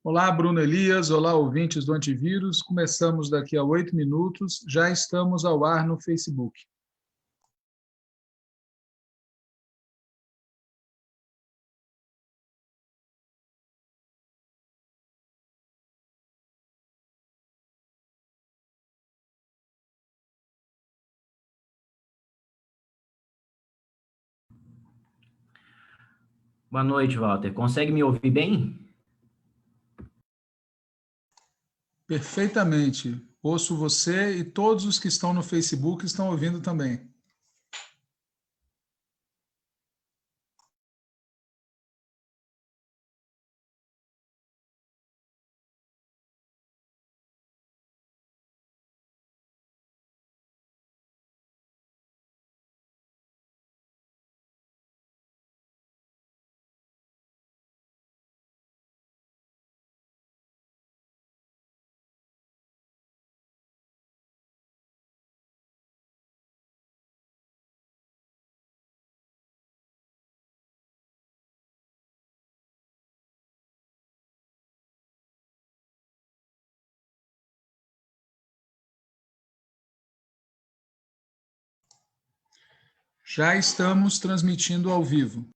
Olá, Bruno Elias. Olá, ouvintes do Antivírus. Começamos daqui a 8 minutos. Já estamos ao ar no Facebook. Boa noite, Walter. Consegue me ouvir bem? Perfeitamente. Ouço você e todos os que estão no Facebook estão ouvindo também. Já estamos transmitindo ao vivo.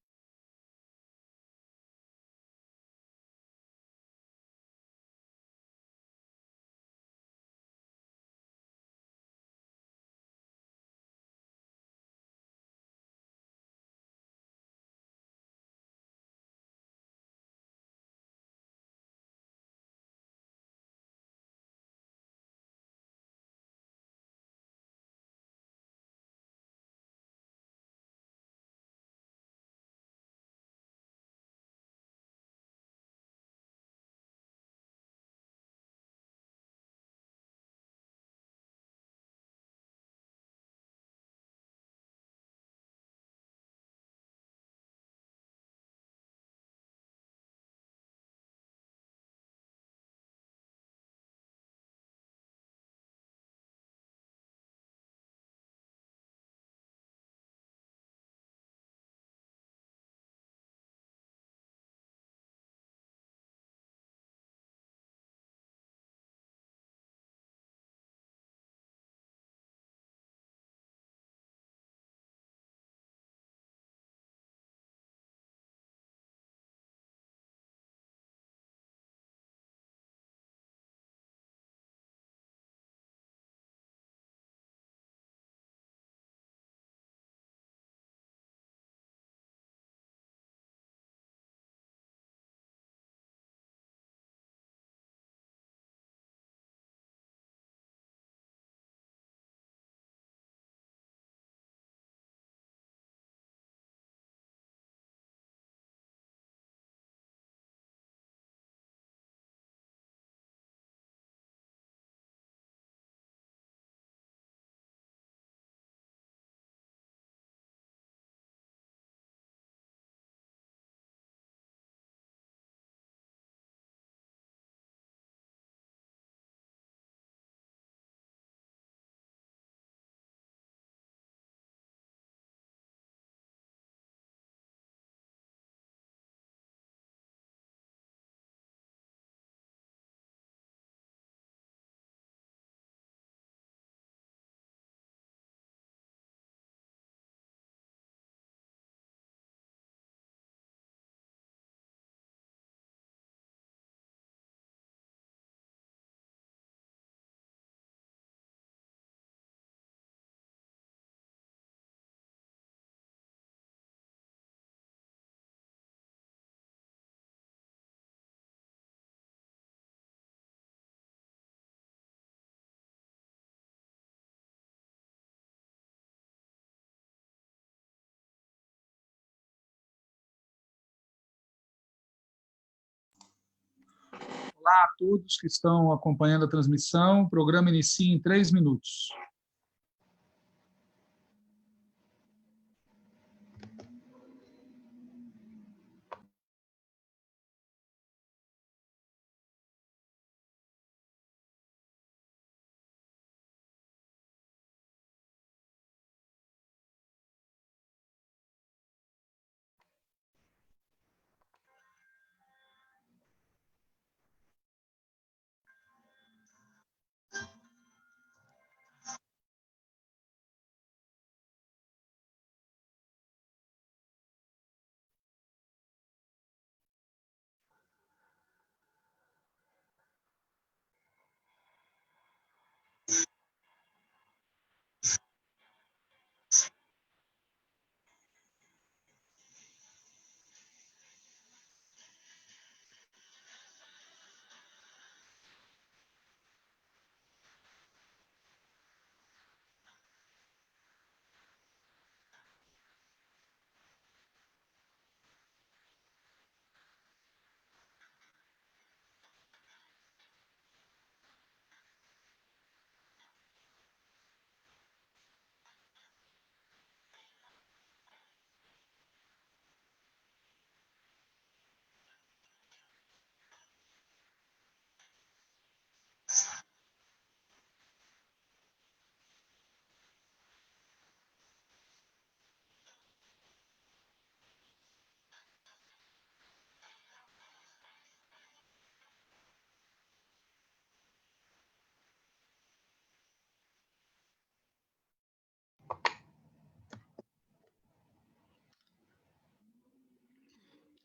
Olá a todos que estão acompanhando a transmissão. O programa inicia em 3 minutos.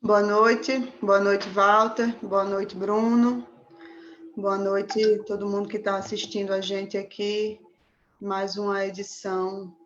Boa noite, Walter, boa noite, Bruno, boa noite todo mundo que está assistindo a gente aqui, mais uma edição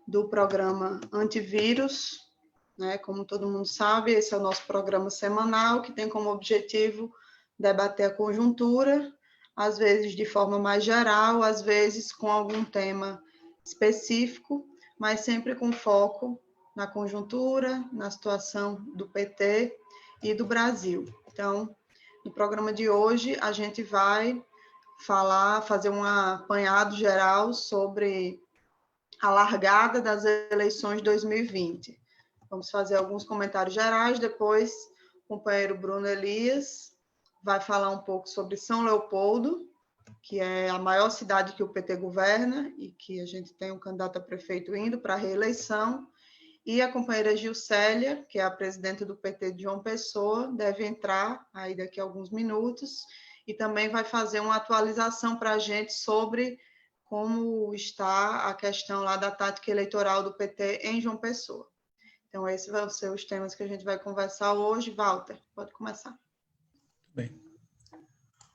do programa Antivírus, né? Como todo mundo sabe, esse é o nosso programa semanal, que tem como objetivo debater a conjuntura, às vezes de forma mais geral, às vezes com algum tema específico, mas sempre com foco na conjuntura, na situação do PT e do Brasil. Então, no programa de hoje, a gente vai fazer um apanhado geral sobre a largada das eleições de 2020. Vamos fazer alguns comentários gerais, depois o companheiro Bruno Elias vai falar um pouco sobre São Leopoldo, que é a maior cidade que o PT governa e que a gente tem um candidato a prefeito indo para a reeleição. E a companheira Gilcélia, que é a presidente do PT de João Pessoa, deve entrar aí daqui a alguns minutos e também vai fazer uma atualização para a gente sobre como está a questão lá da tática eleitoral do PT em João Pessoa. Então, esses vão ser os temas que a gente vai conversar hoje. Walter, pode começar. Bem.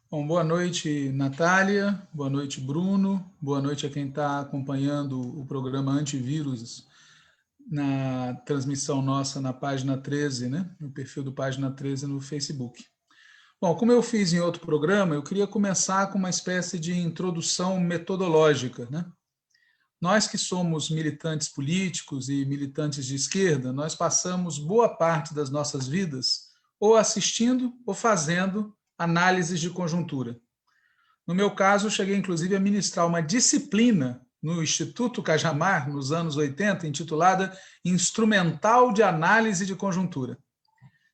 Bom, boa noite, Natália, boa noite, Bruno, boa noite a quem está acompanhando o programa Antivírus na transmissão nossa na página 13, né? No perfil do página 13 no Facebook. Bom, como eu fiz em outro programa, eu queria começar com uma espécie de introdução metodológica, né? Nós que somos militantes políticos e militantes de esquerda, nós passamos boa parte das nossas vidas ou assistindo ou fazendo análises de conjuntura. No meu caso, eu cheguei inclusive a ministrar uma disciplina no Instituto Cajamar, nos anos 80, intitulada Instrumental de Análise de Conjuntura.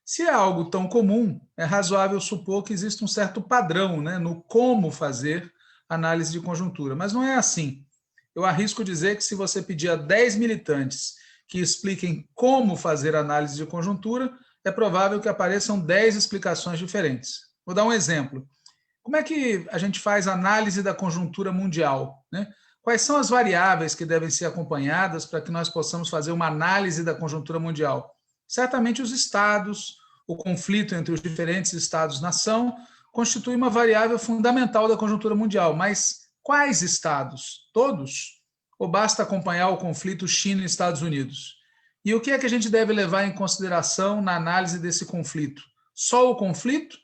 Se é algo tão comum, é razoável supor que existe um certo padrão, né, no como fazer análise de conjuntura, mas não é assim. Eu arrisco dizer que se você pedir a 10 militantes que expliquem como fazer análise de conjuntura, é provável que apareçam 10 explicações diferentes. Vou dar um exemplo. Como é que a gente faz análise da conjuntura mundial, né? Quais são as variáveis que devem ser acompanhadas para que nós possamos fazer uma análise da conjuntura mundial? Certamente os estados, o conflito entre os diferentes estados-nação constitui uma variável fundamental da conjuntura mundial, mas quais estados? Todos? Ou basta acompanhar o conflito China e Estados Unidos? E o que é que a gente deve levar em consideração na análise desse conflito? Só o conflito?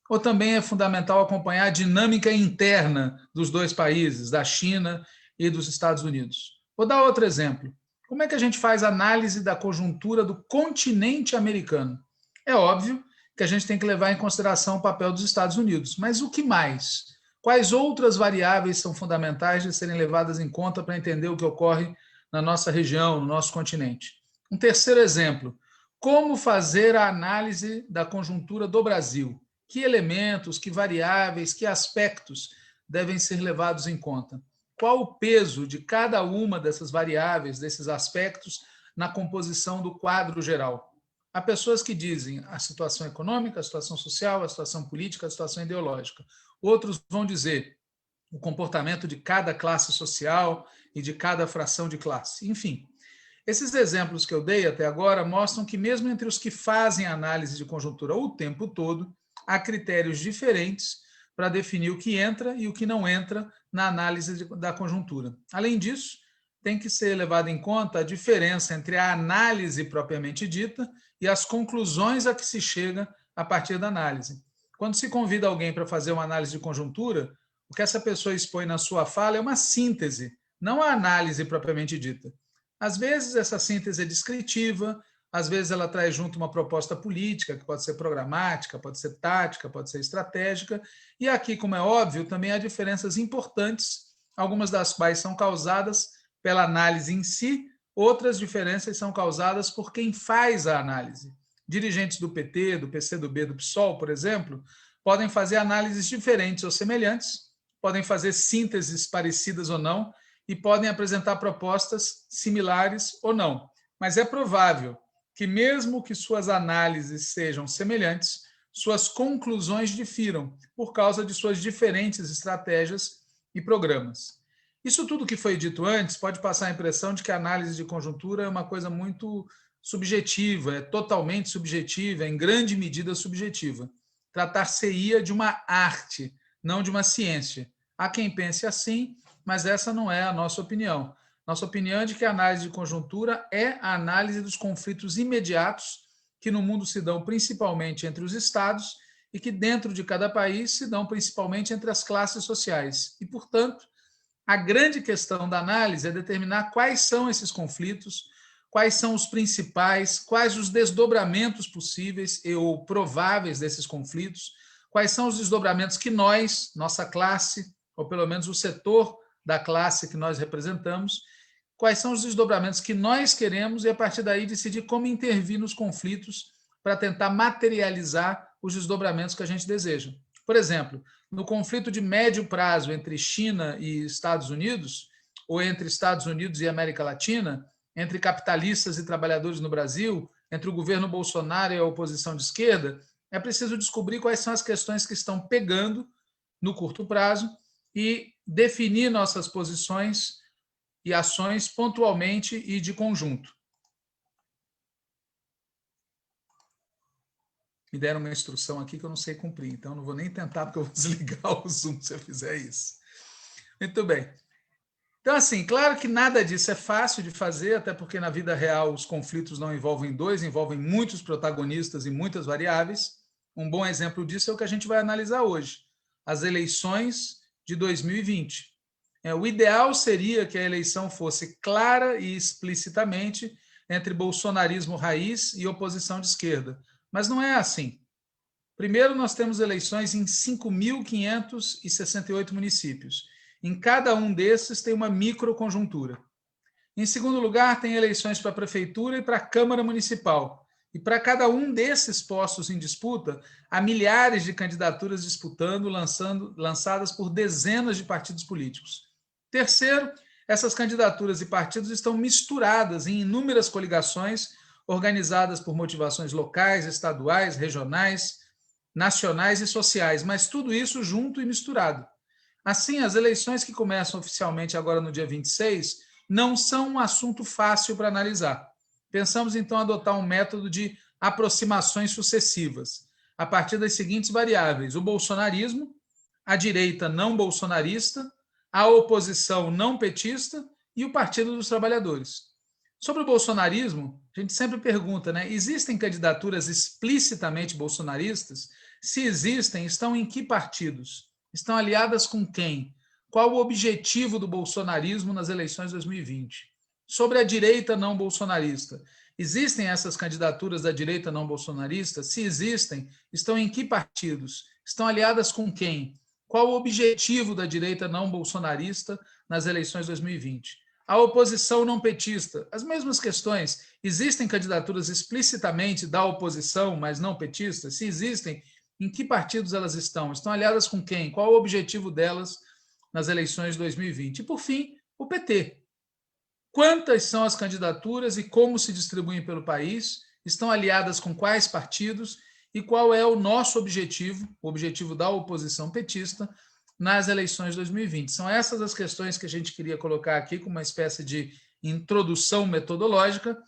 Ou também é fundamental acompanhar a dinâmica interna dos dois países, da China e dos Estados Unidos? Vou dar outro exemplo. Como é que a gente faz análise da conjuntura do continente americano? É óbvio que a gente tem que levar em consideração o papel dos Estados Unidos, mas o que mais? Quais outras variáveis são fundamentais de serem levadas em conta para entender o que ocorre na nossa região, no nosso continente? Um terceiro exemplo, como fazer a análise da conjuntura do Brasil? Que elementos, que variáveis, que aspectos devem ser levados em conta? Qual o peso de cada uma dessas variáveis, desses aspectos, na composição do quadro geral? Há pessoas que dizem a situação econômica, a situação social, a situação política, a situação ideológica. Outros vão dizer o comportamento de cada classe social e de cada fração de classe. Enfim, esses exemplos que eu dei até agora mostram que mesmo entre os que fazem análise de conjuntura o tempo todo, há critérios diferentes para definir o que entra e o que não entra na análise da conjuntura. Além disso, tem que ser levada em conta a diferença entre a análise propriamente dita e as conclusões a que se chega a partir da análise. Quando se convida alguém para fazer uma análise de conjuntura, o que essa pessoa expõe na sua fala é uma síntese, não a análise propriamente dita. Às vezes, essa síntese é descritiva, às vezes ela traz junto uma proposta política, que pode ser programática, pode ser tática, pode ser estratégica, e aqui, como é óbvio, também há diferenças importantes, algumas das quais são causadas pela análise em si, outras diferenças são causadas por quem faz a análise. Dirigentes do PT, do PCdoB, do PSOL, por exemplo, podem fazer análises diferentes ou semelhantes, podem fazer sínteses parecidas ou não, e podem apresentar propostas similares ou não. Mas é provável que, mesmo que suas análises sejam semelhantes, suas conclusões difiram por causa de suas diferentes estratégias e programas. Isso tudo que foi dito antes pode passar a impressão de que a análise de conjuntura é uma coisa muito subjetiva, é totalmente subjetiva, é em grande medida subjetiva. Tratar-se-ia de uma arte, não de uma ciência. Há quem pense assim, mas essa não é a nossa opinião. Nossa opinião é de que a análise de conjuntura é a análise dos conflitos imediatos que no mundo se dão principalmente entre os estados e que dentro de cada país se dão principalmente entre as classes sociais. E, portanto, a grande questão da análise é determinar quais são esses conflitos, quais são os principais, quais os desdobramentos possíveis ou prováveis desses conflitos, quais são os desdobramentos que nós, nossa classe, ou pelo menos o setor da classe que nós representamos, quais são os desdobramentos que nós queremos e, a partir daí, decidir como intervir nos conflitos para tentar materializar os desdobramentos que a gente deseja. Por exemplo, no conflito de médio prazo entre China e Estados Unidos, ou entre Estados Unidos e América Latina, entre capitalistas e trabalhadores no Brasil, entre o governo Bolsonaro e a oposição de esquerda, é preciso descobrir quais são as questões que estão pegando no curto prazo e definir nossas posições e ações pontualmente e de conjunto. Me deram uma instrução aqui que eu não sei cumprir, então não vou nem tentar, porque eu vou desligar o Zoom se eu fizer isso. Muito bem. Então, assim, claro que nada disso é fácil de fazer, até porque na vida real os conflitos não envolvem dois, envolvem muitos protagonistas e muitas variáveis. Um bom exemplo disso é o que a gente vai analisar hoje, as eleições de 2020. O ideal seria que a eleição fosse clara e explicitamente entre bolsonarismo raiz e oposição de esquerda. Mas não é assim. Primeiro, nós temos eleições em 5.568 municípios. Em cada um desses tem uma microconjuntura. Em segundo lugar, tem eleições para a prefeitura e para a Câmara Municipal. E para cada um desses postos em disputa, há milhares de candidaturas disputando, lançadas por dezenas de partidos políticos. Terceiro, essas candidaturas e partidos estão misturadas em inúmeras coligações organizadas por motivações locais, estaduais, regionais, nacionais e sociais, mas tudo isso junto e misturado. Assim, as eleições que começam oficialmente agora no dia 26 não são um assunto fácil para analisar. Pensamos, então, adotar um método de aproximações sucessivas, a partir das seguintes variáveis: o bolsonarismo, a direita não bolsonarista, a oposição não petista e o Partido dos Trabalhadores. Sobre o bolsonarismo, a gente sempre pergunta, né? Existem candidaturas explicitamente bolsonaristas? Se existem, estão em que partidos? Estão aliadas com quem? Qual o objetivo do bolsonarismo nas eleições de 2020? Sobre a direita não bolsonarista, existem essas candidaturas da direita não bolsonarista? Se existem, estão em que partidos? Estão aliadas com quem? Qual o objetivo da direita não bolsonarista nas eleições de 2020? A oposição não petista, as mesmas questões. Existem candidaturas explicitamente da oposição, mas não petistas? Se existem, em que partidos elas estão? Estão aliadas com quem? Qual o objetivo delas nas eleições de 2020? E, por fim, o PT. Quantas são as candidaturas e como se distribuem pelo país? Estão aliadas com quais partidos? E qual é o nosso objetivo, o objetivo da oposição petista, nas eleições de 2020? São essas as questões que a gente queria colocar aqui como uma espécie de introdução metodológica.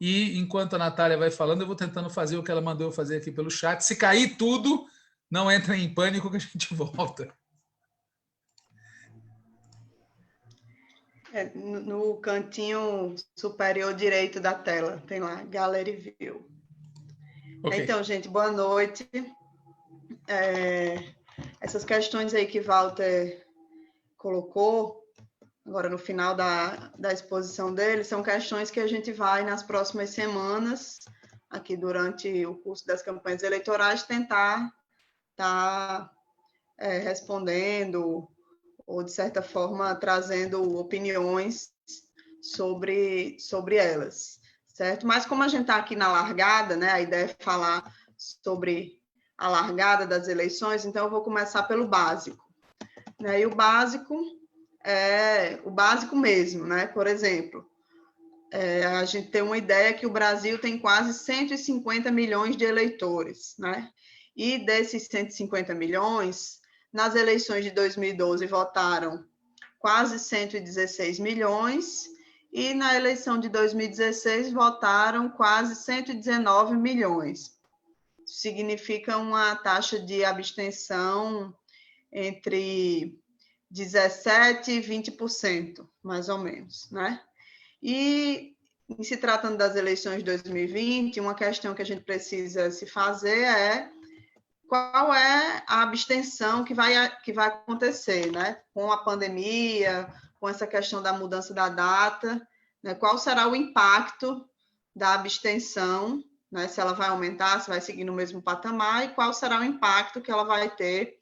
E, enquanto a Natália vai falando, eu vou tentando fazer o que ela mandou eu fazer aqui pelo chat. Se cair tudo, não entrem em pânico que a gente volta. No cantinho superior direito da tela, tem lá, Gallery View. Okay. Então, gente, boa noite. Essas questões aí que Walter colocou, agora no final da exposição dele, são questões que a gente vai, nas próximas semanas, aqui durante o curso das campanhas eleitorais, tentar estar respondendo ou, de certa forma, trazendo opiniões sobre elas, certo? Mas como a gente está aqui na largada, né, a ideia é falar sobre a largada das eleições, então eu vou começar pelo básico. E o básico é o básico mesmo, né? Por exemplo, a gente tem uma ideia que o Brasil tem quase 150 milhões de eleitores, né? E desses 150 milhões, nas eleições de 2012 votaram quase 116 milhões e na eleição de 2016 votaram quase 119 milhões. Isso significa uma taxa de abstenção entre 17% e 20%, mais ou menos, né? E, em se tratando das eleições de 2020, uma questão que a gente precisa se fazer é qual é a abstenção que vai acontecer, né? Com a pandemia, com essa questão da mudança da data, né? Qual será o impacto da abstenção, né? Se ela vai aumentar, se vai seguir no mesmo patamar, e qual será o impacto que ela vai ter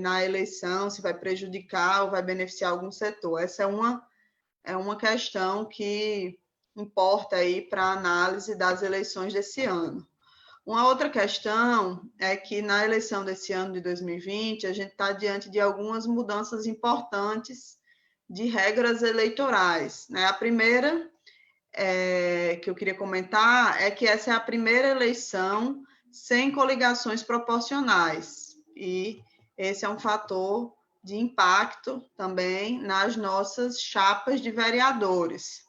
na eleição, se vai prejudicar ou vai beneficiar algum setor. Essa é uma questão que importa aí para a análise das eleições desse ano. Uma outra questão é que na eleição desse ano de 2020, a gente está diante de algumas mudanças importantes de regras eleitorais, né? A primeira que eu queria comentar é que essa é a primeira eleição sem coligações proporcionais, e esse é um fator de impacto também nas nossas chapas de vereadores.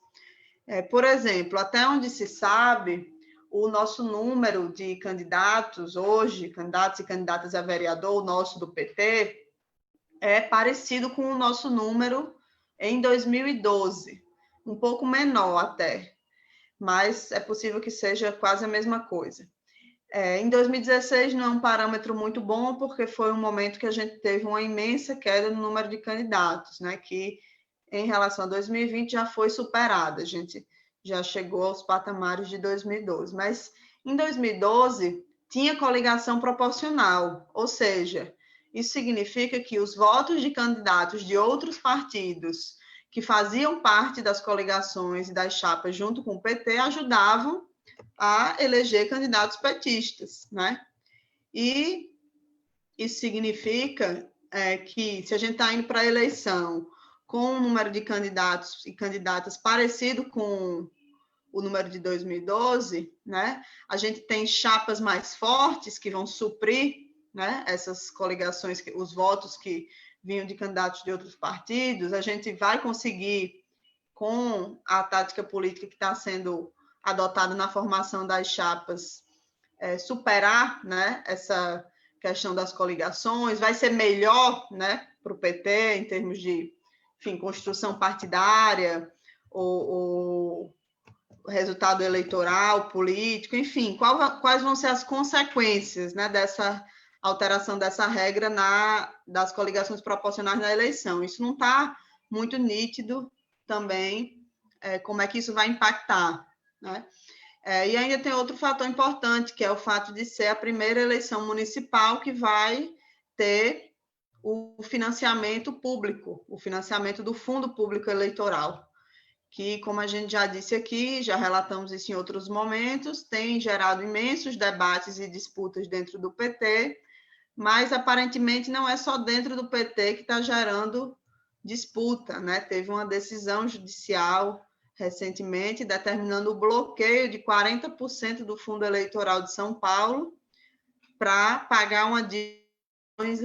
Por exemplo, até onde se sabe, o nosso número de candidatos hoje, candidatos e candidatas a vereador, o nosso do PT, é parecido com o nosso número em 2012, um pouco menor até, mas é possível que seja quase a mesma coisa. Em 2016 não é um parâmetro muito bom, porque foi um momento que a gente teve uma imensa queda no número de candidatos, né, que em relação a 2020 já foi superada, a gente já chegou aos patamares de 2012, mas em 2012 tinha coligação proporcional, ou seja, isso significa que os votos de candidatos de outros partidos que faziam parte das coligações e das chapas junto com o PT ajudavam a eleger candidatos petistas, né? E isso significa que se a gente está indo para a eleição com um número de candidatos e candidatas parecido com o número de 2012, né? A gente tem chapas mais fortes que vão suprir, né, essas coligações, os votos que vinham de candidatos de outros partidos. A gente vai conseguir, com a tática política que está sendo adotada na formação das chapas, superar, né, essa questão das coligações. Vai ser melhor, né, para o PT em termos de, enfim, construção partidária, o resultado eleitoral, político, enfim, quais vão ser as consequências, né, dessa alteração dessa regra das coligações proporcionais na eleição. Isso não está muito nítido também, como é que isso vai impactar, né? E ainda tem outro fator importante, que é o fato de ser a primeira eleição municipal que vai ter o financiamento público, o financiamento do Fundo Público Eleitoral, que, como a gente já disse aqui, já relatamos isso em outros momentos, tem gerado imensos debates e disputas dentro do PT, mas aparentemente não é só dentro do PT que está gerando disputa, né? Teve uma decisão judicial recentemente determinando o bloqueio de 40% do fundo eleitoral de São Paulo para pagar uma dívida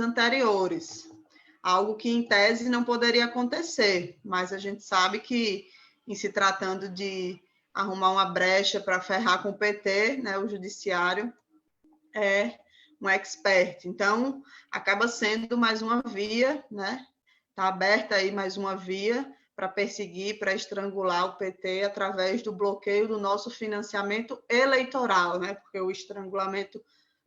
anteriores, algo que em tese não poderia acontecer, mas a gente sabe que, em se tratando de arrumar uma brecha para ferrar com o PT, né, o judiciário é um expert. Então, acaba sendo mais uma via, né? Está aberta aí mais uma via para perseguir, para estrangular o PT através do bloqueio do nosso financiamento eleitoral, né? Porque o estrangulamento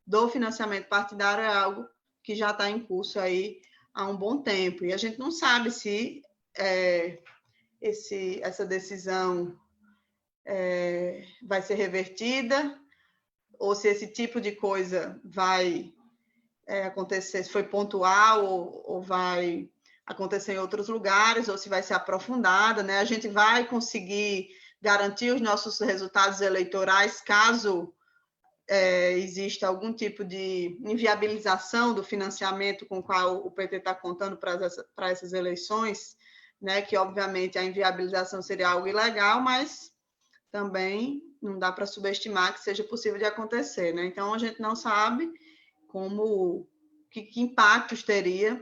do financiamento partidário é algo que já está em curso aí há um bom tempo. E a gente não sabe se essa decisão vai ser revertida, ou se esse tipo de coisa vai acontecer, se foi pontual ou vai acontecer em outros lugares, ou se vai ser aprofundada, né? A gente vai conseguir garantir os nossos resultados eleitorais caso exista algum tipo de inviabilização do financiamento com o qual o PT está contando para essas eleições, né? Que, obviamente, a inviabilização seria algo ilegal, mas também não dá para subestimar que seja possível de acontecer, né? Então, a gente não sabe que impactos teria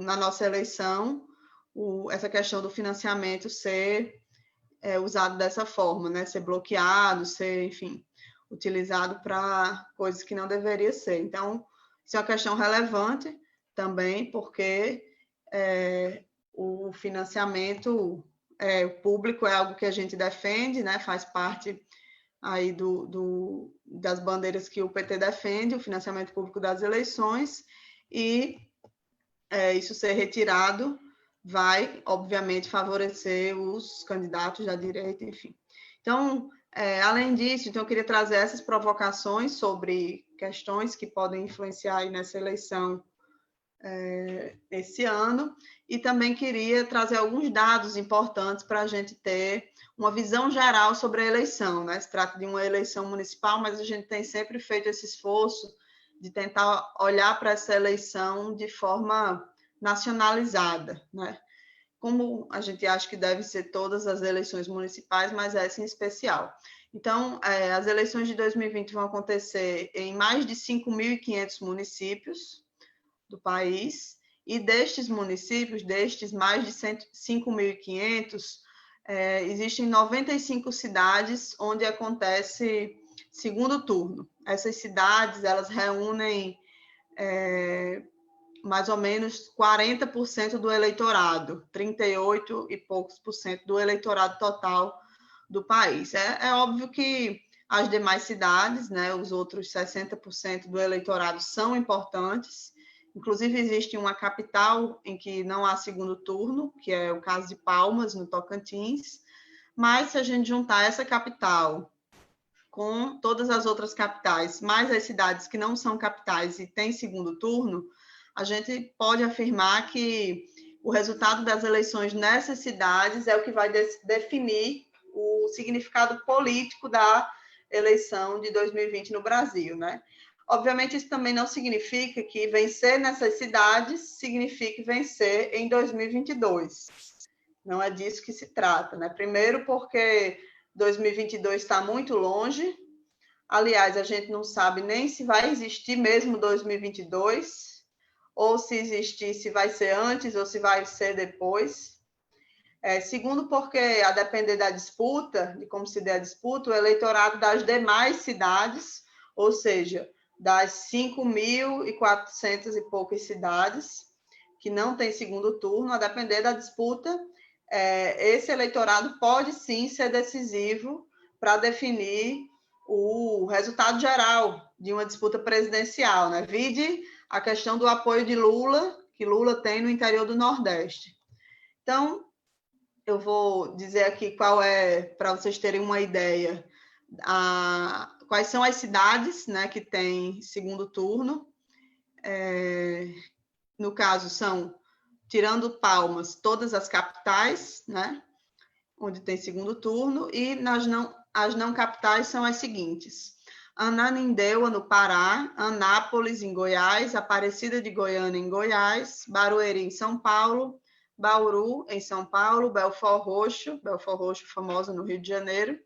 na nossa eleição essa questão do financiamento ser usado dessa forma, né? Ser bloqueado, ser, enfim, utilizado para coisas que não deveria ser. Então, isso é uma questão relevante também, porque o financiamento público é algo que a gente defende, né? Faz parte aí das bandeiras que o PT defende, o financiamento público das eleições, e isso ser retirado vai, obviamente, favorecer os candidatos da direita, enfim. Então, além disso, então, eu queria trazer essas provocações sobre questões que podem influenciar aí nessa eleição esse ano, e também queria trazer alguns dados importantes para a gente ter uma visão geral sobre a eleição, né? Se trata de uma eleição municipal, mas a gente tem sempre feito esse esforço de tentar olhar para essa eleição de forma nacionalizada, né? Como a gente acha que deve ser todas as eleições municipais, mas essa em especial. Então, as eleições de 2020 vão acontecer em mais de 5.500 municípios do país, e destes municípios, destes mais de 5.500, existem 95 cidades onde acontece segundo turno. Essas cidades, elas reúnem mais ou menos 40% do eleitorado, 38 e poucos por cento do eleitorado total do país. É óbvio que as demais cidades, né, os outros 60% do eleitorado são importantes. Inclusive, existe uma capital em que não há segundo turno, que é o caso de Palmas, no Tocantins. Mas, se a gente juntar essa capital com todas as outras capitais, mais as cidades que não são capitais e têm segundo turno, a gente pode afirmar que o resultado das eleições nessas cidades é o que vai definir o significado político da eleição de 2020 no Brasil, né? Obviamente, isso também não significa que vencer nessas cidades signifique vencer em 2022. Não é disso que se trata, né? Primeiro, porque 2022 está muito longe. Aliás, a gente não sabe nem se vai existir mesmo 2022, ou se existir, se vai ser antes ou se vai ser depois. Segundo, porque, a depender da disputa, de como se der a disputa, o eleitorado das demais cidades, ou seja, das 5.400 e poucas cidades que não tem segundo turno, a depender da disputa, esse eleitorado pode sim ser decisivo para definir o resultado geral de uma disputa presidencial, né? Vide a questão do apoio de Lula, que Lula tem no interior do Nordeste. Então, eu vou dizer aqui qual é, para vocês terem uma ideia, quais são as cidades, né, que têm segundo turno. No caso, são, tirando Palmas, todas as capitais, né, onde tem segundo turno, e as não capitais são as seguintes: Ananindeua, no Pará, Anápolis, em Goiás, Aparecida de Goiânia, em Goiás, Barueri, em São Paulo, Bauru, em São Paulo, Belford Roxo famosa no Rio de Janeiro,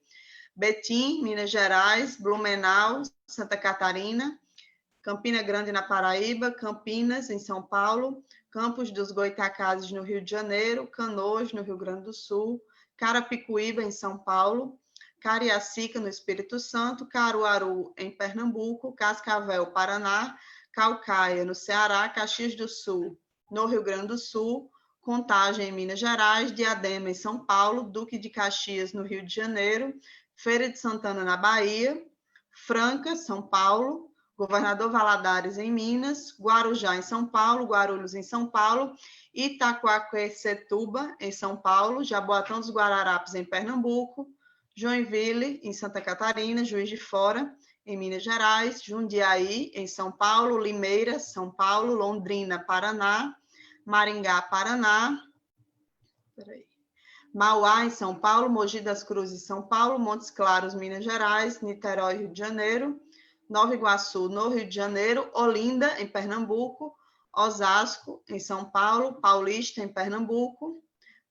Betim, Minas Gerais, Blumenau, Santa Catarina, Campina Grande, na Paraíba, Campinas, em São Paulo, Campos dos Goytacazes, no Rio de Janeiro, Canoas, no Rio Grande do Sul, Carapicuíba, em São Paulo, Cariacica, no Espírito Santo, Caruaru, em Pernambuco, Cascavel, Paraná, Caucaia, no Ceará, Caxias do Sul, no Rio Grande do Sul, Contagem, em Minas Gerais, Diadema, em São Paulo, Duque de Caxias, no Rio de Janeiro, Feira de Santana, na Bahia, Franca, São Paulo, Governador Valadares, em Minas, Guarujá, em São Paulo, Guarulhos, em São Paulo, Itaquaquecetuba, em São Paulo, Jaboatão dos Guararapes, em Pernambuco, Joinville, em Santa Catarina, Juiz de Fora, em Minas Gerais, Jundiaí, em São Paulo, Limeira, São Paulo, Londrina, Paraná, Maringá, Paraná, Mauá, em São Paulo, Mogi das Cruzes, São Paulo, Montes Claros, Minas Gerais, Niterói, Rio de Janeiro, Nova Iguaçu, no Rio de Janeiro, Olinda, em Pernambuco, Osasco, em São Paulo, Paulista, em Pernambuco,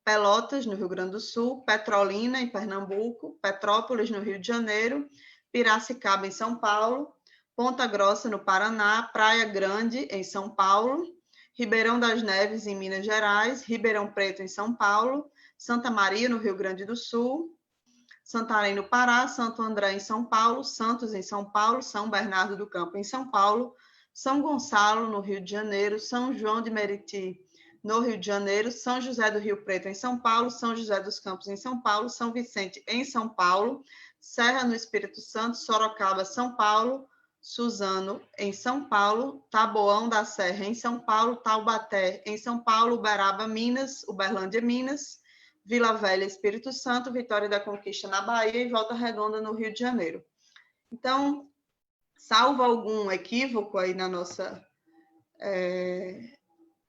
Pelotas, no Rio Grande do Sul, Petrolina, em Pernambuco, Petrópolis, no Rio de Janeiro, Piracicaba, em São Paulo, Ponta Grossa, no Paraná, Praia Grande, em São Paulo, Ribeirão das Neves, em Minas Gerais, Ribeirão Preto, em São Paulo, Santa Maria, no Rio Grande do Sul, Santarém, no Pará, Santo André, em São Paulo, Santos, em São Paulo, São Bernardo do Campo, em São Paulo, São Gonçalo, no Rio de Janeiro, São João de Meriti, no Rio de Janeiro, São José do Rio Preto, em São Paulo, São José dos Campos, em São Paulo, São Vicente, em São Paulo, Serra, no Espírito Santo, Sorocaba, São Paulo, Suzano, em São Paulo, Taboão da Serra, em São Paulo, Taubaté, em São Paulo, Uberaba, Minas, Uberlândia, Minas, Vila Velha, Espírito Santo, Vitória da Conquista, na Bahia, e Volta Redonda, no Rio de Janeiro. Então, salvo algum equívoco aí na nossa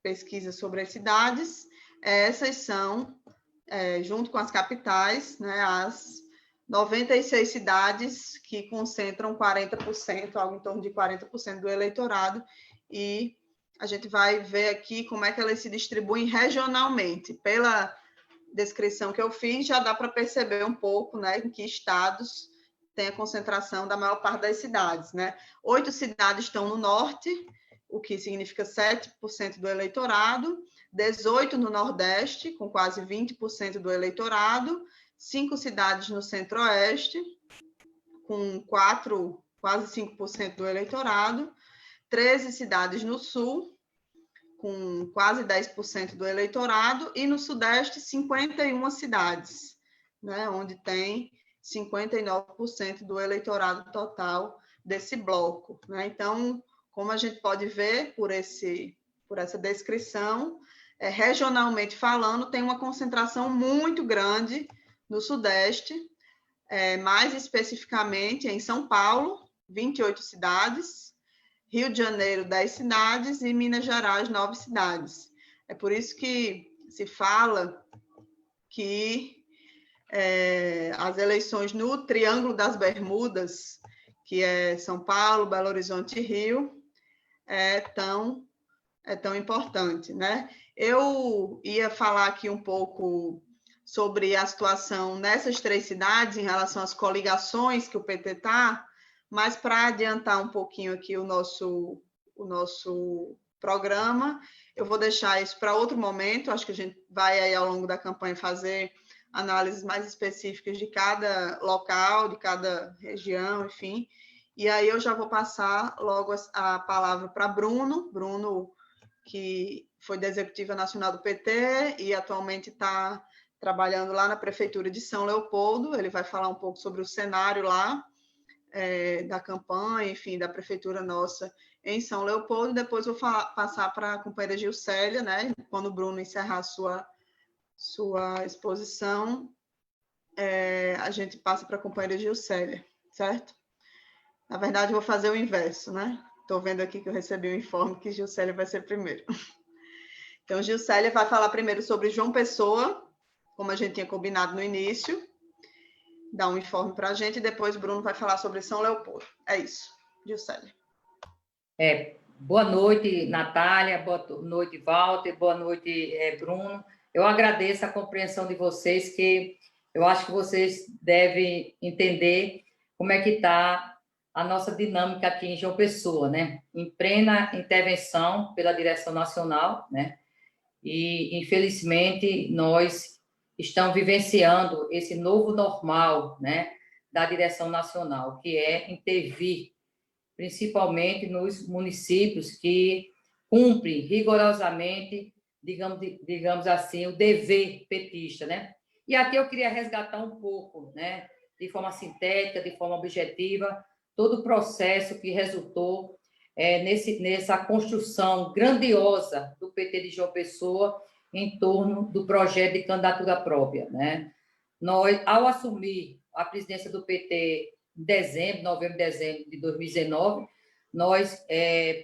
pesquisa sobre as cidades, essas são, junto com as capitais, né, as 96 cidades que concentram 40%, algo em torno de 40% do eleitorado, e a gente vai ver aqui como é que elas se distribuem regionalmente. Pela descrição que eu fiz, já dá para perceber um pouco, né, em que estados tem a concentração da maior parte das cidades, né? 8 cidades estão no norte, o que significa 7% do eleitorado, 18 no Nordeste, com quase 20% do eleitorado, 5 cidades no Centro-Oeste, com quase 5% do eleitorado, 13 cidades no Sul, com quase 10% do eleitorado, e no Sudeste, 51 cidades, né, onde tem 59% do eleitorado total desse bloco, né? Então, como a gente pode ver por essa descrição, regionalmente falando, tem uma concentração muito grande no Sudeste, mais especificamente em São Paulo, 28 cidades, Rio de Janeiro, 10 cidades, e Minas Gerais, 9 cidades. É por isso que se fala que as eleições no Triângulo das Bermudas, que é São Paulo, Belo Horizonte e Rio, é tão importante, né? Eu ia falar aqui um pouco sobre a situação nessas 3 cidades em relação às coligações que o PT está, mas para adiantar um pouquinho aqui o nosso programa, eu vou deixar isso para outro momento. Acho que a gente vai aí ao longo da campanha fazer análises mais específicas de cada local, de cada região, enfim. E aí eu já vou passar logo a palavra para Bruno, que foi da Executiva Nacional do PT e atualmente está trabalhando lá na Prefeitura de São Leopoldo. Ele vai falar um pouco sobre o cenário lá, da campanha, enfim, da Prefeitura nossa em São Leopoldo. Depois vou passar para a companheira Gilcélia, né? Quando o Bruno encerrar a sua exposição, a gente passa para a companheira Gilcélia, certo? Na verdade, eu vou fazer o inverso, né? Estou vendo aqui que eu recebi um informe que Gilcélia vai ser primeiro. Então, Gilcélia vai falar primeiro sobre João Pessoa, como a gente tinha combinado no início, dar um informe para a gente, e depois Bruno vai falar sobre São Leopoldo. É isso, Gilcélia. Boa noite, Natália, boa noite, Walter, boa noite, Bruno. Eu agradeço a compreensão de vocês, que eu acho que vocês devem entender como é que está a nossa dinâmica aqui em João Pessoa, né? Em plena intervenção pela direção nacional, né? E, infelizmente, nós estamos vivenciando esse novo normal, né? Da direção nacional, que é intervir principalmente nos municípios que cumprem rigorosamente, digamos assim, o dever petista, né? E aqui eu queria resgatar um pouco, né, de forma sintética, de forma objetiva, todo o processo que resultou nessa construção grandiosa do PT de João Pessoa em torno do projeto de candidatura própria, né? Nós, ao assumir a presidência do PT em novembro, dezembro de 2019, nós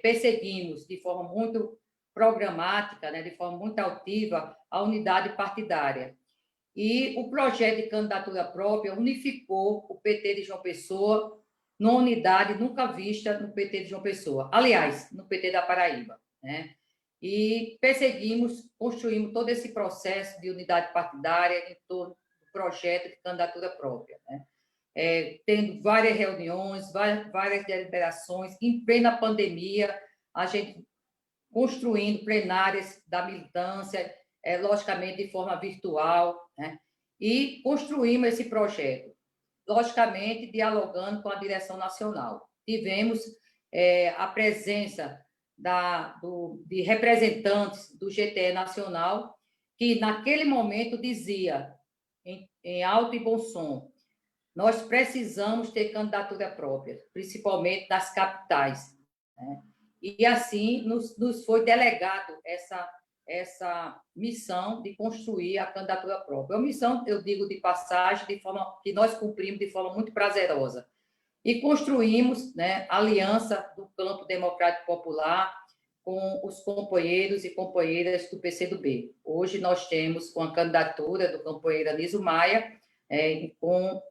perseguimos de forma muito programática, né, de forma muito altiva, a unidade partidária. E o projeto de candidatura própria unificou o PT de João Pessoa numa unidade nunca vista no PT de João Pessoa. Aliás, no PT da Paraíba, né? E construímos todo esse processo de unidade partidária em torno do projeto de candidatura própria, né? Tendo várias reuniões, várias deliberações, em plena pandemia, a gente construindo plenárias da militância, logicamente de forma virtual, né? E construímos esse projeto, logicamente dialogando com a direção nacional. Tivemos a presença de representantes do GTE Nacional, que naquele momento dizia, em alto e bom som, nós precisamos ter candidatura própria, principalmente nas capitais, né? E assim nos foi delegado essa missão de construir a candidatura própria. Uma missão, eu digo de passagem, de forma que nós cumprimos de forma muito prazerosa. E construímos, né, a aliança do Campo Democrático Popular com os companheiros e companheiras do PCdoB. Hoje nós temos, com a candidatura do companheiro Anísio Maia,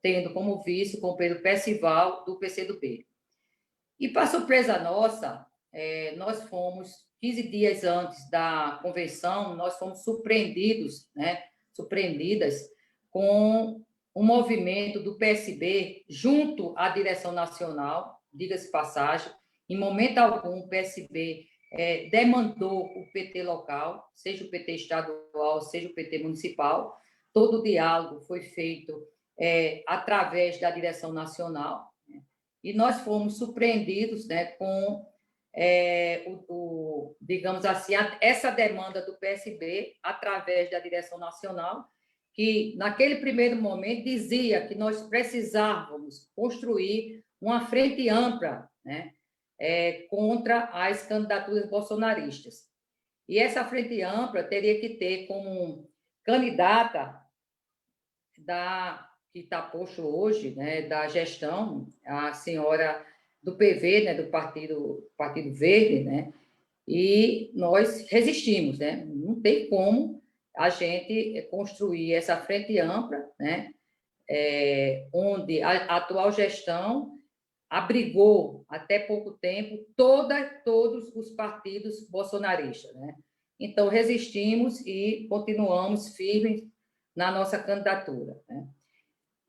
tendo como vice o companheiro Percival, do PCdoB. E, para surpresa nossa, nós fomos, 15 dias antes da convenção, nós fomos surpreendidas com um movimento do PSB junto à direção nacional, diga-se passagem, em momento algum o PSB demandou o PT local, seja o PT estadual, seja o PT municipal, todo o diálogo foi feito através da direção nacional, né? E nós fomos surpreendidos, né, com, digamos assim, essa demanda do PSB através da direção nacional, que naquele primeiro momento dizia que nós precisávamos construir uma frente ampla, né, contra as candidaturas bolsonaristas. E essa frente ampla teria que ter como candidata que está posto hoje, né, da gestão, a senhora do PV, né, do Partido Verde, né, e nós resistimos, né, não tem como a gente construir essa frente ampla, né, onde a atual gestão abrigou até pouco tempo todos os partidos bolsonaristas, né? Então, resistimos e continuamos firmes na nossa candidatura, né?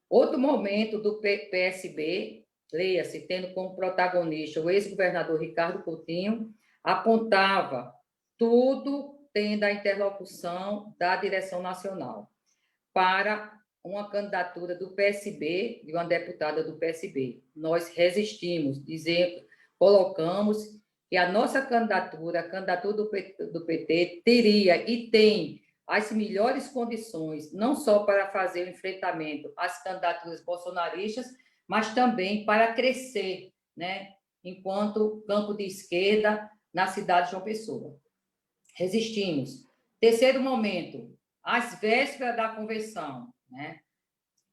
Outro momento do PSB, leia-se, tendo como protagonista o ex-governador Ricardo Coutinho, apontava tudo tendo a interlocução da direção nacional para uma candidatura do PSB, de uma deputada do PSB. Nós resistimos, colocamos que a nossa candidatura, a candidatura do PT, teria e tem as melhores condições, não só para fazer o enfrentamento às candidaturas bolsonaristas, mas também para crescer, né, enquanto campo de esquerda na cidade de João Pessoa. Resistimos. Terceiro momento, às vésperas da convenção, né,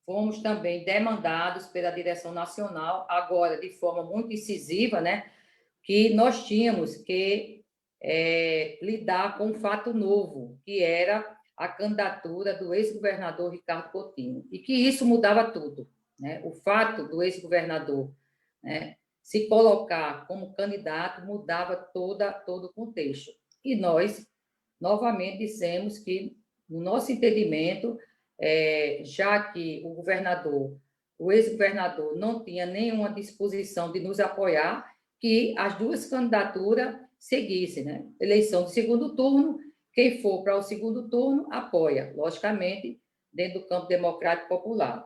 fomos também demandados pela direção nacional, agora de forma muito incisiva, né, que nós tínhamos que lidar com um fato novo, que era a candidatura do ex-governador Ricardo Coutinho, e que isso mudava tudo, né? O fato do ex-governador, né, se colocar como candidato mudava todo o contexto. E nós, novamente, dissemos que, no nosso entendimento, já que o ex-governador não tinha nenhuma disposição de nos apoiar, que as duas candidaturas seguissem, né? Eleição do segundo turno, quem for para o segundo turno apoia, logicamente, dentro do campo democrático popular.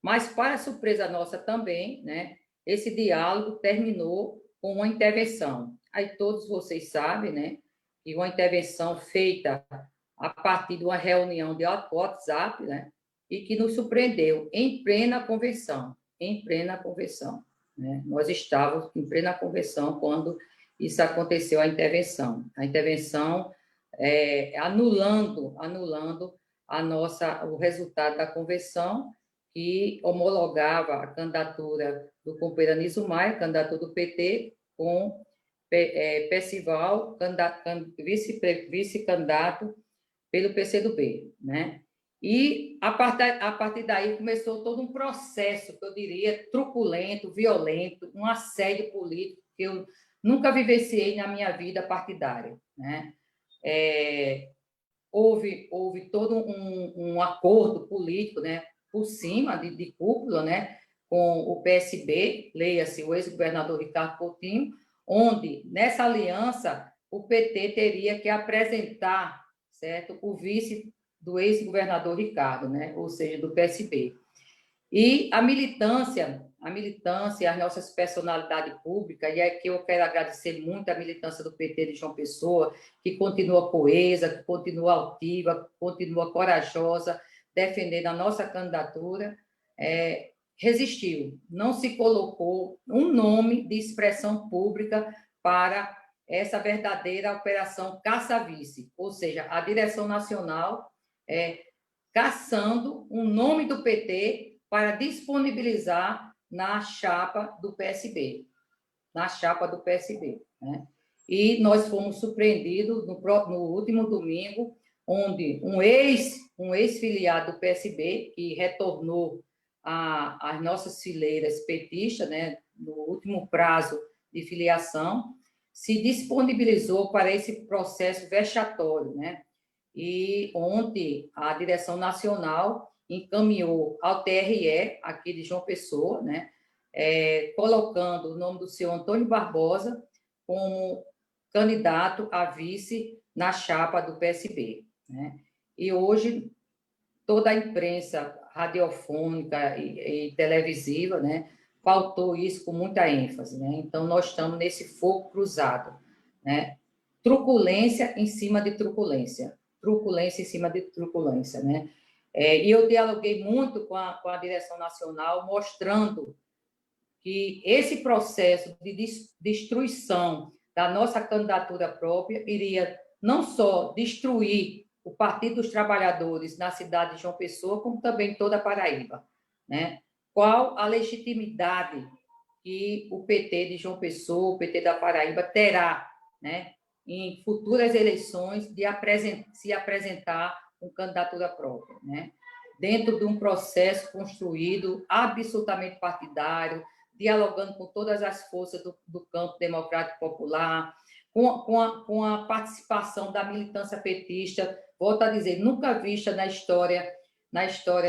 Mas, para surpresa nossa também, né, esse diálogo terminou com uma intervenção. Aí todos vocês sabem, né, que uma intervenção feita a partir de uma reunião de WhatsApp, né, e que nos surpreendeu em plena convenção, né? Nós estávamos em plena convenção quando isso aconteceu, a intervenção anulando o resultado da convenção, que homologava a candidatura do companheiro Anísio Maia, candidato do PT, com Percival, vice-candidato pelo PCdoB, né? E, a partir daí, começou todo um processo, que eu diria, truculento, violento, um assédio político que eu nunca vivenciei na minha vida partidária, né? Houve todo um acordo político, né, por cima de cúpula, né, com o PSB, leia-se o ex-governador Ricardo Coutinho, onde, nessa aliança, o PT teria que apresentar, certo, o vice do ex-governador Ricardo, né? Ou seja, do PSB. E a militância, as nossas personalidades públicas, e aqui eu quero agradecer muito a militância do PT de João Pessoa, que continua coesa, que continua altiva, que continua corajosa, defendendo a nossa candidatura, resistiu, não se colocou um nome de expressão pública para essa verdadeira operação caça-vice, ou seja, a direção nacional caçando um nome do PT para disponibilizar na chapa do PSB, né? E nós fomos surpreendidos no último domingo, onde um ex-filiado do PSB, que retornou às nossas fileiras petistas, né, no último prazo de filiação, se disponibilizou para esse processo vexatório, né? E ontem a direção nacional encaminhou ao TRE, aqui de João Pessoa, né, colocando o nome do senhor Antônio Barbosa como candidato a vice na chapa do PSB, né? E hoje toda a imprensa radiofônica e televisiva, né, pautou isso com muita ênfase, né? Então nós estamos nesse fogo cruzado, né? Truculência em cima de truculência, truculência em cima de truculência, né? E eu dialoguei muito com a direção nacional, mostrando que esse processo de destruição da nossa candidatura própria iria não só destruir o Partido dos Trabalhadores na cidade de João Pessoa, como também toda a Paraíba, né? Qual a legitimidade que o PT de João Pessoa, o PT da Paraíba, terá, né, em futuras eleições de se apresentar com candidatura própria, né? Dentro de um processo construído absolutamente partidário, dialogando com todas as forças do campo democrático popular, com a participação da militância petista, volto a dizer, nunca vista na história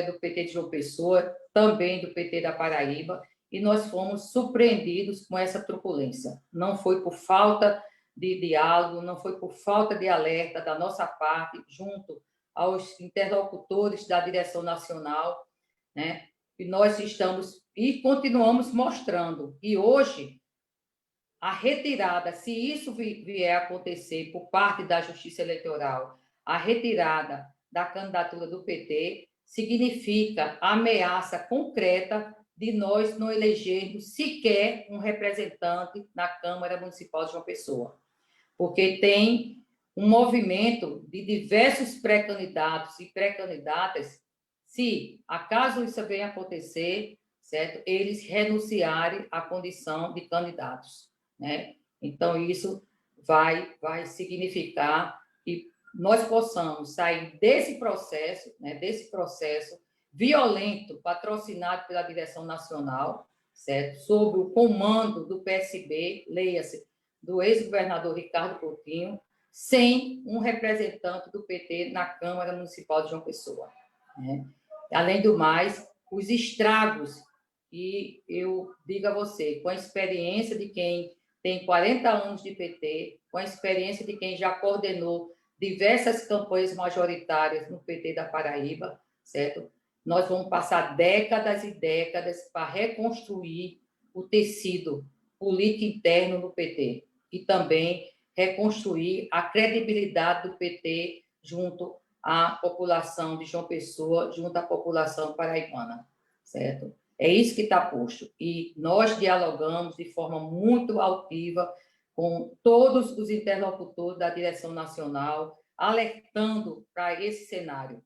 do PT de João Pessoa, também do PT da Paraíba, e nós fomos surpreendidos com essa truculência. Não foi por falta de diálogo, não foi por falta de alerta da nossa parte, junto aos interlocutores da direção nacional, né? E nós estamos e continuamos mostrando. E hoje, a retirada, se isso vier a acontecer por parte da Justiça Eleitoral, a retirada da candidatura do PT significa a ameaça concreta de nós não elegermos sequer um representante na Câmara Municipal de João Pessoa. Porque tem um movimento de diversos pré-candidatos e pré-candidatas, se acaso isso venha acontecer, certo? Eles renunciarem à condição de candidatos, né? Então, isso vai significar que nós possamos sair desse processo, né, violento, patrocinado pela direção nacional, certo? Sob o comando do PSB, leia-se, do ex-governador Ricardo Coutinho, sem um representante do PT na Câmara Municipal de João Pessoa, né? Além do mais, os estragos, e eu digo a você, com a experiência de quem tem 40 anos de PT, com a experiência de quem já coordenou diversas campanhas majoritárias no PT da Paraíba, certo? Nós vamos passar décadas e décadas para reconstruir o tecido político interno no PT e também reconstruir a credibilidade do PT junto à população de João Pessoa, junto à população paraibana, certo? É isso que está posto. E nós dialogamos de forma muito altiva com todos os interlocutores da direção nacional, alertando para esse cenário,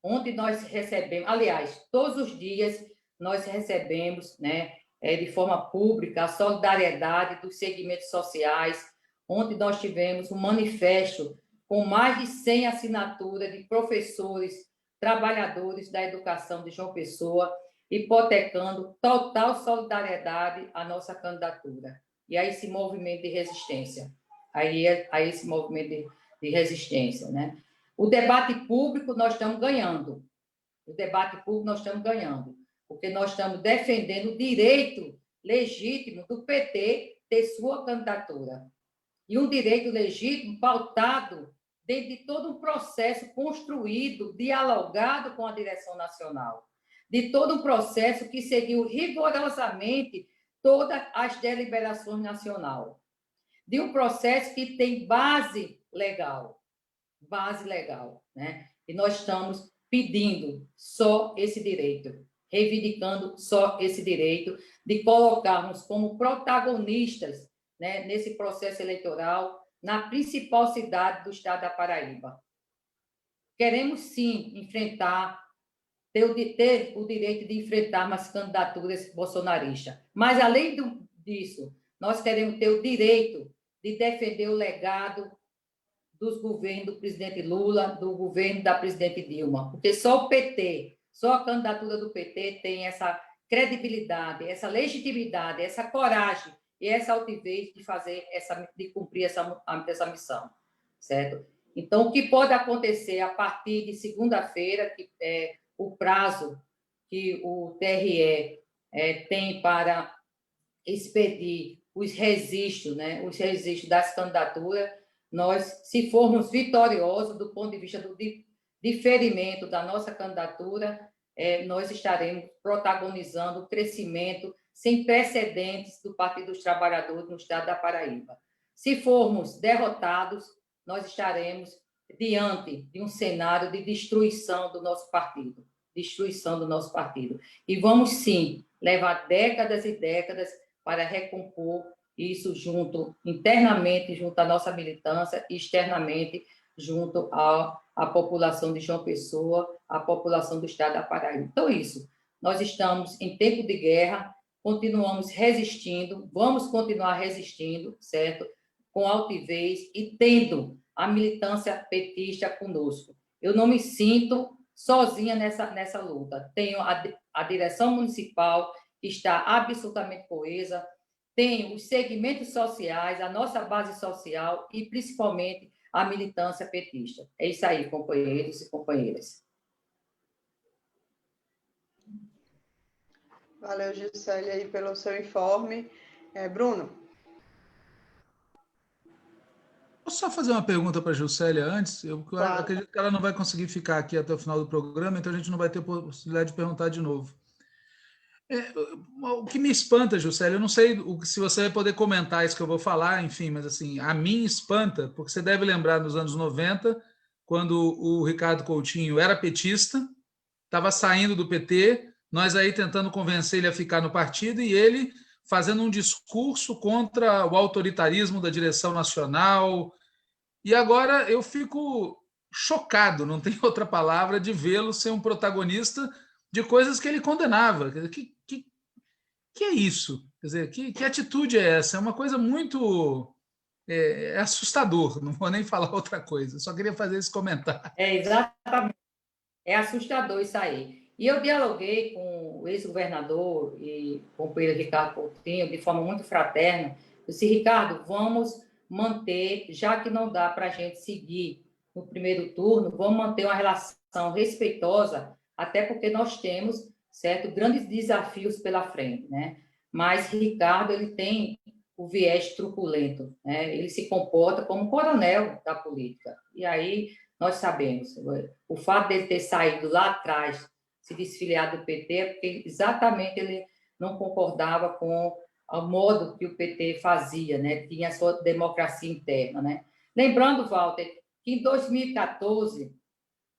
onde nós recebemos, aliás, todos os dias nós recebemos, né, de forma pública, a solidariedade dos segmentos sociais. Ontem nós tivemos um manifesto com mais de 100 assinaturas de professores, trabalhadores da educação de João Pessoa, hipotecando total solidariedade à nossa candidatura e a esse movimento de resistência, né? O debate público nós estamos ganhando, porque nós estamos defendendo o direito legítimo do PT ter sua candidatura. e um direito legítimo pautado dentro de todo um processo construído, dialogado com a direção nacional, de todo um processo que seguiu rigorosamente todas as deliberações nacionais, de um processo que tem base legal, né? E nós estamos pedindo só esse direito, reivindicando só esse direito de colocarmos como protagonistas, né, nesse processo eleitoral, na principal cidade do estado da Paraíba. Queremos, sim, ter o direito de enfrentar as candidaturas bolsonaristas. Mas, além disso, nós queremos ter o direito de defender o legado dos governos do presidente Lula, do governo da presidente Dilma, porque só o PT, só a candidatura do PT tem essa credibilidade, essa legitimidade, essa coragem e essa altivez de cumprir essa missão, certo? Então, o que pode acontecer a partir de segunda-feira, que é o prazo que o TRE tem para expedir os registros, né, os registros das candidaturas, nós, se formos vitoriosos do ponto de vista do diferimento da nossa candidatura, nós estaremos protagonizando o crescimento sem precedentes do Partido dos Trabalhadores no estado da Paraíba. Se formos derrotados, nós estaremos diante de um cenário de destruição do nosso partido, E vamos, sim, levar décadas e décadas para recompor isso internamente junto à nossa militância e externamente junto à população de João Pessoa, à população do estado da Paraíba. Então, isso, nós estamos em tempo de guerra, continuamos resistindo, vamos continuar resistindo, certo? Com altivez e tendo a militância petista conosco. Eu não me sinto sozinha nessa luta. Tenho a direção municipal, que está absolutamente coesa, tenho os segmentos sociais, a nossa base social e, principalmente, a militância petista. É isso aí, companheiros e companheiras. Valeu, Juscelia, aí pelo seu informe. Bruno? Posso só fazer uma pergunta para a Juscelia antes? Claro. Acredito que ela não vai conseguir ficar aqui até o final do programa, então a gente não vai ter possibilidade de perguntar de novo. O que me espanta, Juscelia, eu não sei se você vai poder comentar isso que eu vou falar, enfim, mas assim, a mim espanta, porque você deve lembrar nos anos 90, quando o Ricardo Coutinho era petista, estava saindo do PT, nós aí tentando convencer ele a ficar no partido e ele fazendo um discurso contra o autoritarismo da direção nacional. E agora eu fico chocado, não tem outra palavra, de vê-lo ser um protagonista de coisas que ele condenava. Que é isso? Quer dizer, que atitude é essa? É uma coisa muito assustador, não vou nem falar outra coisa, só queria fazer esse comentário. Exatamente. É assustador isso aí. E eu dialoguei com o ex-governador e companheiro Ricardo Coutinho de forma muito fraterna. Eu disse, Ricardo, vamos manter, já que não dá para a gente seguir no primeiro turno, vamos manter uma relação respeitosa, até porque nós temos, certo, grandes desafios pela frente, né? Mas Ricardo, ele tem o viés truculento, né? Ele se comporta como um coronel da política. E aí nós sabemos, o fato dele ter saído lá atrás, se desfiliar do PT, é porque exatamente ele não concordava com o modo que o PT fazia, né? Tinha a sua democracia interna, né? Lembrando, Walter, que em 2014,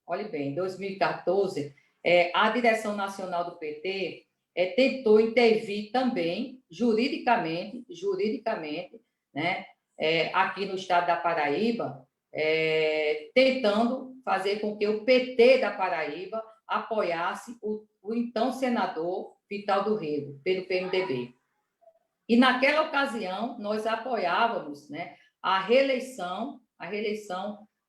olhe bem, em 2014, a direção nacional do PT tentou intervir também, juridicamente, né? Aqui no estado da Paraíba, tentando fazer com que o PT da Paraíba apoiasse o então senador Vital do Rego, pelo PMDB. E, naquela ocasião, nós apoiávamos, né, a reeleição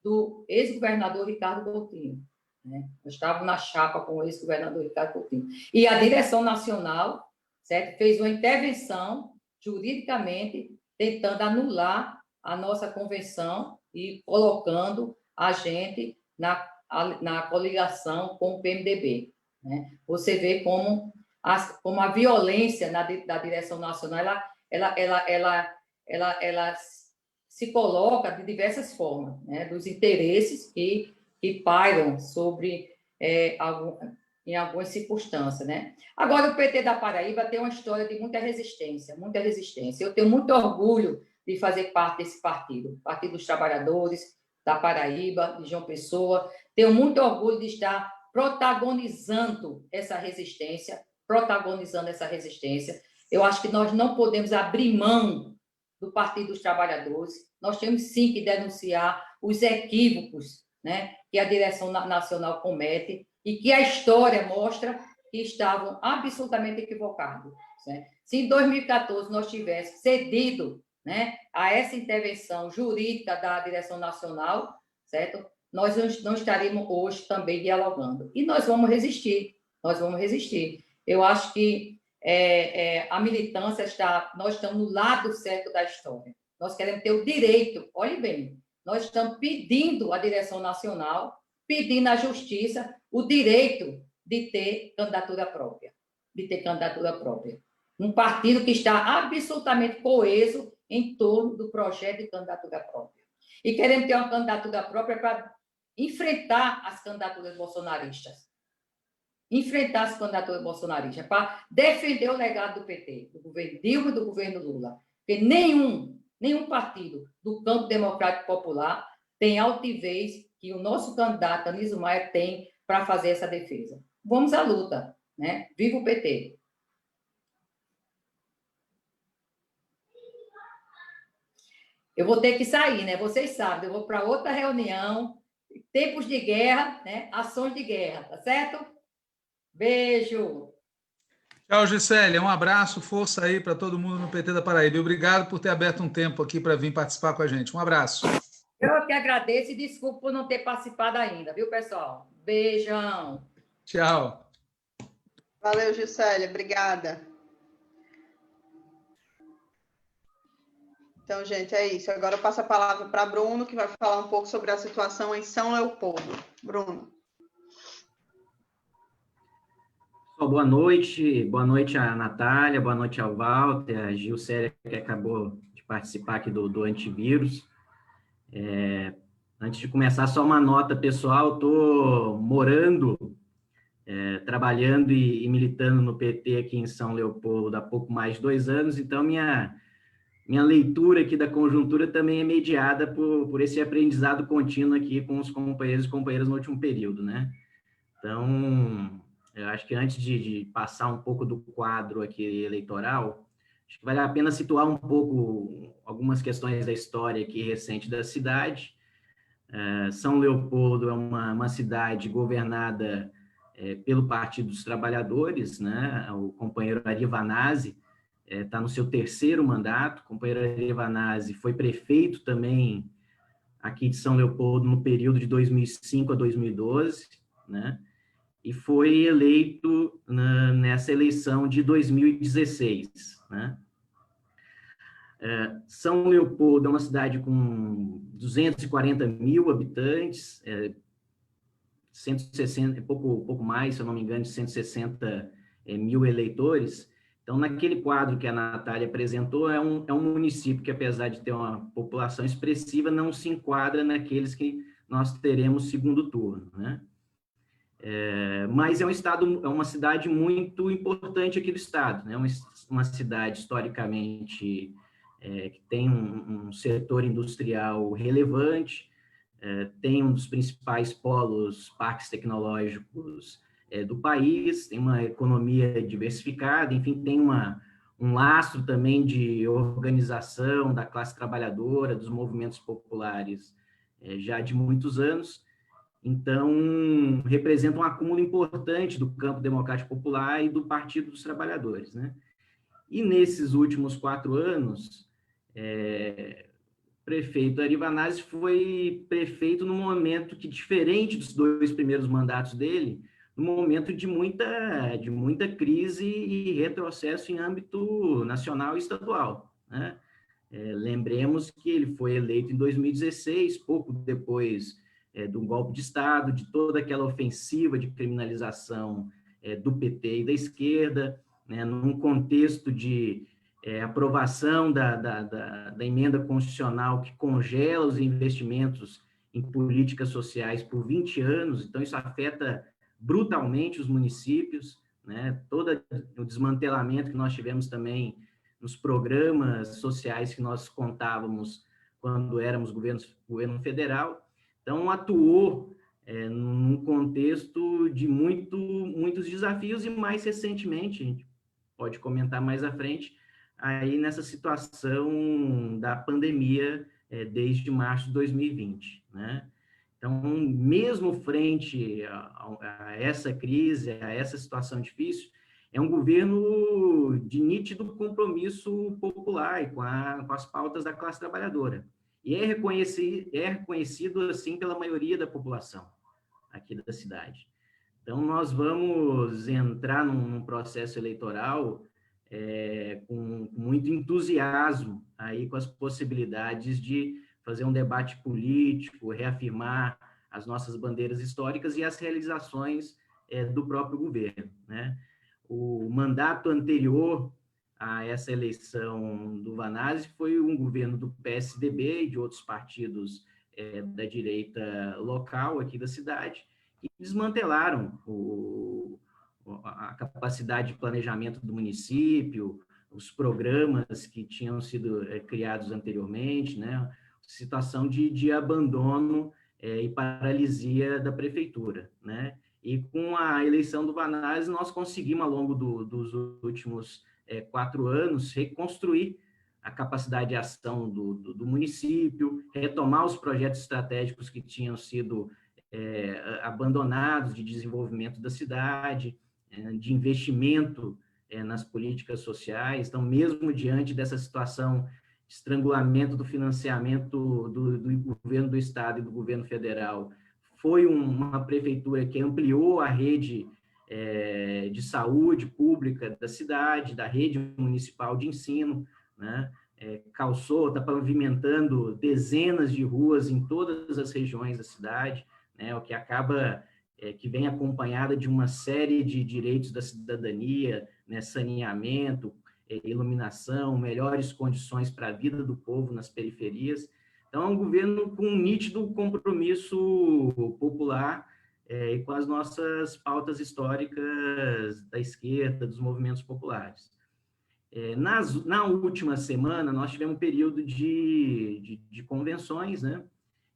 do ex-governador Ricardo Coutinho. Né? Nós estávamos na chapa com o ex-governador Ricardo Coutinho. E a direção nacional, certo, fez uma intervenção juridicamente tentando anular a nossa convenção e colocando a gente na coligação com o PMDB. Né? Você vê como a violência da direção nacional ela se coloca de diversas formas, né, dos interesses que pairam sobre em algumas circunstâncias, né? Agora, o PT da Paraíba tem uma história de muita resistência, muita resistência. Eu tenho muito orgulho de fazer parte desse partido, Partido dos Trabalhadores da Paraíba, de João Pessoa. Tenho muito orgulho de estar protagonizando essa resistência, Eu acho que nós não podemos abrir mão do Partido dos Trabalhadores. Nós temos, sim, que denunciar os equívocos, né, que a direção nacional comete e que a história mostra que estavam absolutamente equivocados, né? Se em 2014 nós tivéssemos cedido, né, a essa intervenção jurídica da direção nacional, certo? Nós não estaríamos hoje também dialogando. E nós vamos resistir, Eu acho que a militância nós estamos no lado certo da história. Nós queremos ter o direito, olhe bem, nós estamos pedindo à direção nacional, pedindo à justiça o direito de ter candidatura própria. Um partido que está absolutamente coeso em torno do projeto de candidatura própria. E queremos ter uma candidatura própria para enfrentar as candidaturas bolsonaristas. Para defender o legado do PT, do governo Dilma e do governo Lula. Porque nenhum partido do campo democrático popular tem altivez que o nosso candidato, Anísio Maia, tem para fazer essa defesa. Vamos à luta, né? Viva o PT! Eu vou ter que sair, né? Vocês sabem, eu vou para outra reunião, tempos de guerra, né? Ações de guerra, tá certo? Beijo! Tchau, Gisélia. Um abraço, força aí para todo mundo no PT da Paraíba. E obrigado por ter aberto um tempo aqui para vir participar com a gente. Um abraço. Eu que agradeço e desculpo por não ter participado ainda, viu, pessoal? Beijão! Tchau. Valeu, Gisélia. Obrigada. Então, gente, é isso. Agora eu passo a palavra para Bruno, que vai falar um pouco sobre a situação em São Leopoldo. Bruno. Boa noite à Natália, boa noite ao Walter, a Gilcélia, que acabou de participar aqui do antivírus. Antes de começar, só uma nota pessoal, estou morando, trabalhando e militando no PT aqui em São Leopoldo há pouco mais de 2 anos, então minha leitura aqui da conjuntura também é mediada por esse aprendizado contínuo aqui com os companheiros e companheiras no último período, né? Então, eu acho que antes de passar um pouco do quadro aqui eleitoral, acho que vale a pena situar um pouco algumas questões da história aqui recente da cidade. São Leopoldo é uma cidade governada pelo Partido dos Trabalhadores, né? O companheiro Ari Vanazzi está no seu 3º mandato. O companheiro Ari Vanazzi foi prefeito também aqui de São Leopoldo no período de 2005 a 2012, né? E foi eleito nessa eleição de 2016, né? São Leopoldo é uma cidade com 240 mil habitantes, 160, pouco mais, se eu não me engano, de 160 mil eleitores. Então, naquele quadro que a Natália apresentou, é um município que, apesar de ter uma população expressiva, não se enquadra naqueles que nós teremos segundo turno, né? Mas é uma cidade muito importante aqui do estado, né? Uma cidade historicamente que tem um setor industrial relevante, tem um dos principais polos, parques tecnológicos do país, tem uma economia diversificada, enfim, tem um lastro também de organização da classe trabalhadora, dos movimentos populares já de muitos anos. Então, representa um acúmulo importante do campo democrático popular e do Partido dos Trabalhadores, né? E nesses últimos 4 anos, o prefeito Ari Vanazzi foi prefeito no momento que, diferente dos 2 primeiros mandatos dele, no momento de muita crise e retrocesso em âmbito nacional e estadual, né? Lembremos que ele foi eleito em 2016, pouco depois do golpe de Estado, de toda aquela ofensiva de criminalização do PT e da esquerda, né, num contexto de aprovação da emenda constitucional que congela os investimentos em políticas sociais por 20 anos, então isso afeta brutalmente os municípios, né? Todo o desmantelamento que nós tivemos também nos programas sociais que nós contávamos quando éramos governo federal. Então, atuou num contexto de muitos desafios e, mais recentemente, a gente pode comentar mais à frente, aí nessa situação da pandemia desde março de 2020, né? Então, mesmo frente a essa crise, a essa situação difícil, é um governo de nítido compromisso popular e com as pautas da classe trabalhadora. E é reconhecido assim pela maioria da população aqui da cidade. Então, nós vamos entrar num processo eleitoral com muito entusiasmo aí com as possibilidades de fazer um debate político, reafirmar as nossas bandeiras históricas e as realizações do próprio governo, né? O mandato anterior a essa eleição do Vanazzi foi um governo do PSDB e de outros partidos da direita local aqui da cidade, que desmantelaram a capacidade de planejamento do município, os programas que tinham sido criados anteriormente, né? Situação de abandono e paralisia da prefeitura, né? E com a eleição do Vanazzi, nós conseguimos, ao longo dos últimos 4 anos, reconstruir a capacidade de ação do município, retomar os projetos estratégicos que tinham sido abandonados de desenvolvimento da cidade, de investimento nas políticas sociais. Então, mesmo diante dessa situação de estrangulamento do financiamento do governo do estado e do governo federal, foi uma prefeitura que ampliou a rede de saúde pública da cidade, da rede municipal de ensino, né? Está pavimentando dezenas de ruas em todas as regiões da cidade, né? O que acaba que vem acompanhada de uma série de direitos da cidadania, né? Saneamento, iluminação, melhores condições para a vida do povo nas periferias. Então, é um governo com um nítido compromisso popular e com as nossas pautas históricas da esquerda, dos movimentos populares. Na última semana, nós tivemos um período de convenções, né?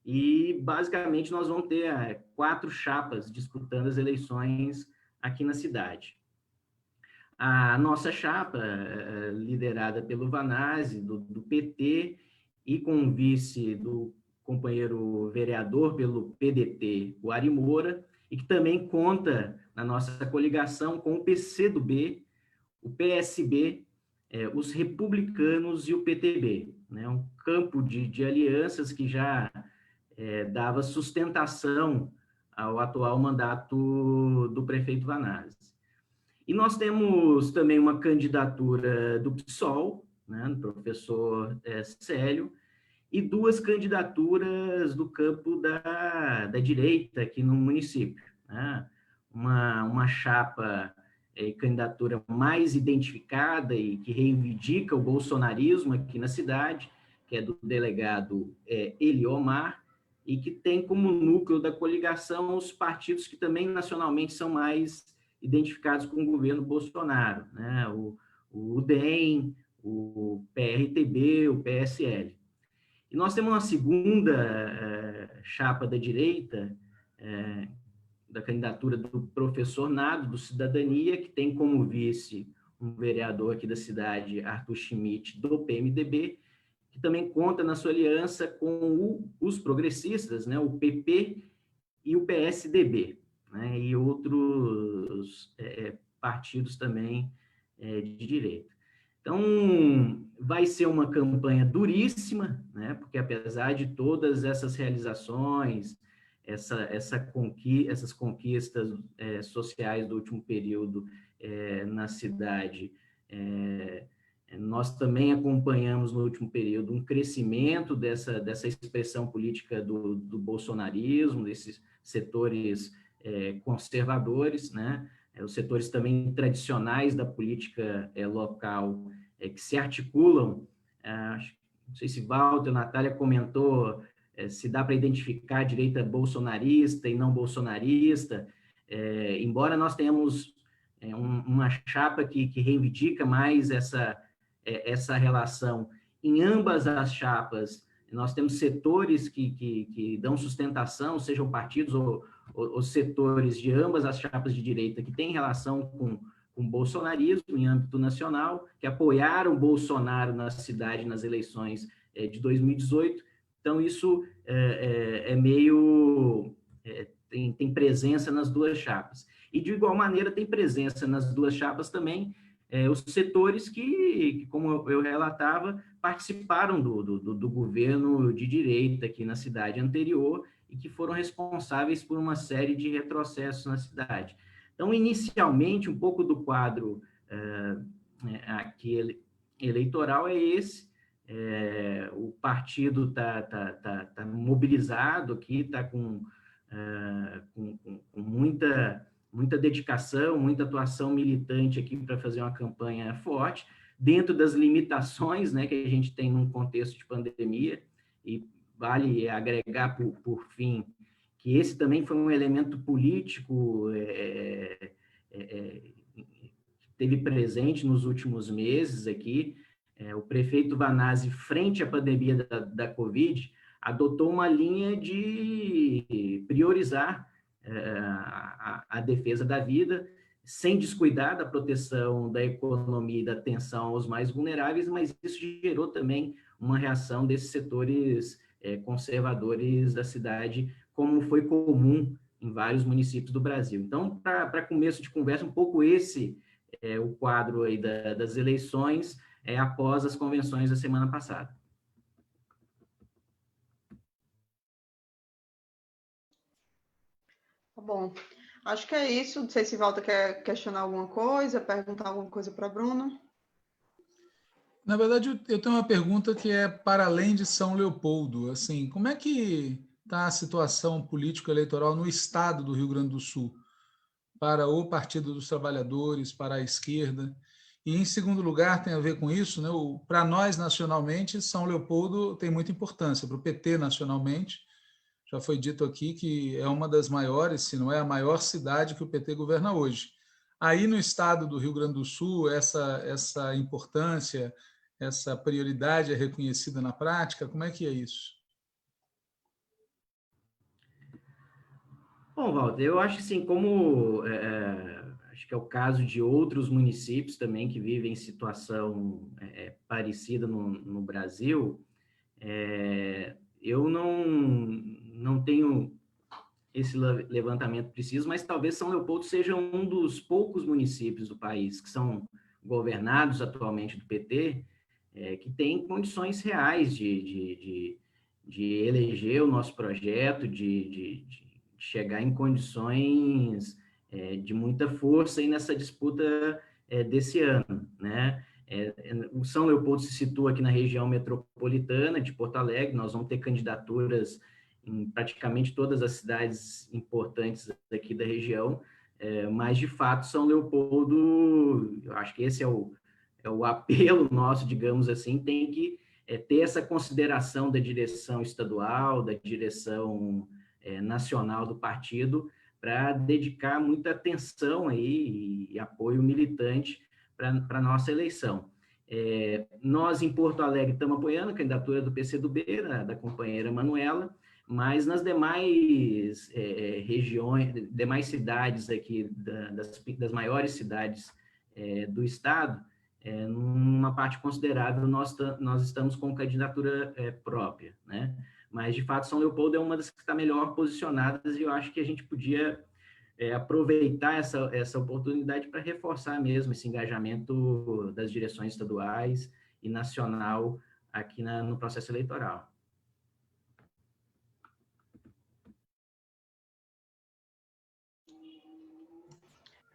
E, basicamente, nós vamos ter 4 chapas disputando as eleições aqui na cidade. A nossa chapa, liderada pelo Vanazzi, do PT, e com o vice do companheiro vereador pelo PDT, o Ari Moura, e que também conta na nossa coligação com o PCdoB, o PSB, os republicanos e o PTB, né? Um campo de alianças que já dava sustentação ao atual mandato do prefeito Vanazzi. E nós temos também uma candidatura do PSOL, né, do professor Célio, e 2 candidaturas do campo da direita aqui no município, né? Uma chapa candidatura mais identificada e que reivindica o bolsonarismo aqui na cidade, que é do delegado Eliomar, e que tem como núcleo da coligação os partidos que também nacionalmente são mais identificados com o governo Bolsonaro, né? O DEM, o PRTB, o PSL. E nós temos uma segunda chapa da direita, da candidatura do professor Nado, do Cidadania, que tem como vice um vereador aqui da cidade, Arthur Schmidt, do PMDB, que também conta na sua aliança com os progressistas, né, o PP e o PSDB, né, e outros partidos também de direita. Então, vai ser uma campanha duríssima, né, porque apesar de todas essas realizações, essas conquistas sociais do último período na cidade, nós também acompanhamos no último período um crescimento dessa expressão política do bolsonarismo, desses setores conservadores, né? Os setores também tradicionais da política local que se articulam, não sei se Walter ou Natália comentou, se dá para identificar a direita bolsonarista e não bolsonarista, embora nós tenhamos uma chapa que reivindica mais essa relação. Em ambas as chapas, nós temos setores que dão sustentação, sejam partidos ou setores de ambas as chapas de direita que têm relação com o bolsonarismo em âmbito nacional, que apoiaram Bolsonaro na cidade nas eleições de 2018. Então, isso tem presença nas duas chapas. E, de igual maneira, tem presença nas duas chapas também os setores que, como eu relatava, participaram do governo de direita aqui na cidade anterior e que foram responsáveis por uma série de retrocessos na cidade. Então, inicialmente, um pouco do quadro aqui eleitoral é esse. O partido está mobilizado aqui, está com muita dedicação, muita atuação militante aqui para fazer uma campanha forte, dentro das limitações, né, que a gente tem num contexto de pandemia, e vale agregar, por fim, que esse também foi um elemento político que teve presente nos últimos meses aqui. O prefeito Vanazzi, frente à pandemia da Covid, adotou uma linha de priorizar a defesa da vida, sem descuidar da proteção da economia e da atenção aos mais vulneráveis, mas isso gerou também uma reação desses setores conservadores da cidade, como foi comum em vários municípios do Brasil. Então, para começo de conversa, um pouco esse o quadro aí das eleições após as convenções da semana passada. Tá bom. Acho que é isso. Não sei se Walter quer questionar alguma coisa, perguntar alguma coisa para Bruno. Na verdade, eu tenho uma pergunta que é para além de São Leopoldo. Assim, como é que está a situação político-eleitoral no estado do Rio Grande do Sul para o Partido dos Trabalhadores, para a esquerda? E, em segundo lugar, tem a ver com isso, né? Para nós, nacionalmente, São Leopoldo tem muita importância. Para o PT, nacionalmente, já foi dito aqui que é uma das maiores, se não é a maior cidade que o PT governa hoje. Aí, no estado do Rio Grande do Sul, essa importância, essa prioridade é reconhecida na prática? Como é que é isso? Bom, Walter, eu acho assim, como acho que é o caso de outros municípios também que vivem situação parecida no Brasil, eu não tenho esse levantamento preciso, mas talvez São Leopoldo seja um dos poucos municípios do país que são governados atualmente do PT, que tem condições reais de eleger o nosso projeto, de chegar em condições de muita força aí nessa disputa desse ano, né? O São Leopoldo se situa aqui na região metropolitana de Porto Alegre, nós vamos ter candidaturas em praticamente todas as cidades importantes aqui da região, mas, de fato, São Leopoldo, eu acho que esse é o apelo nosso, digamos assim, tem que ter essa consideração da direção estadual, da direção nacional do partido, para dedicar muita atenção aí e apoio militante para a nossa eleição. Nós, em Porto Alegre, estamos apoiando a candidatura do PCdoB, da companheira Manuela, mas nas demais regiões, demais cidades aqui, das maiores cidades do estado, numa parte considerável, nós estamos com candidatura própria, né? Mas, de fato, São Leopoldo é uma das que está melhor posicionadas e eu acho que a gente podia aproveitar essa oportunidade para reforçar mesmo esse engajamento das direções estaduais e nacional aqui no processo eleitoral.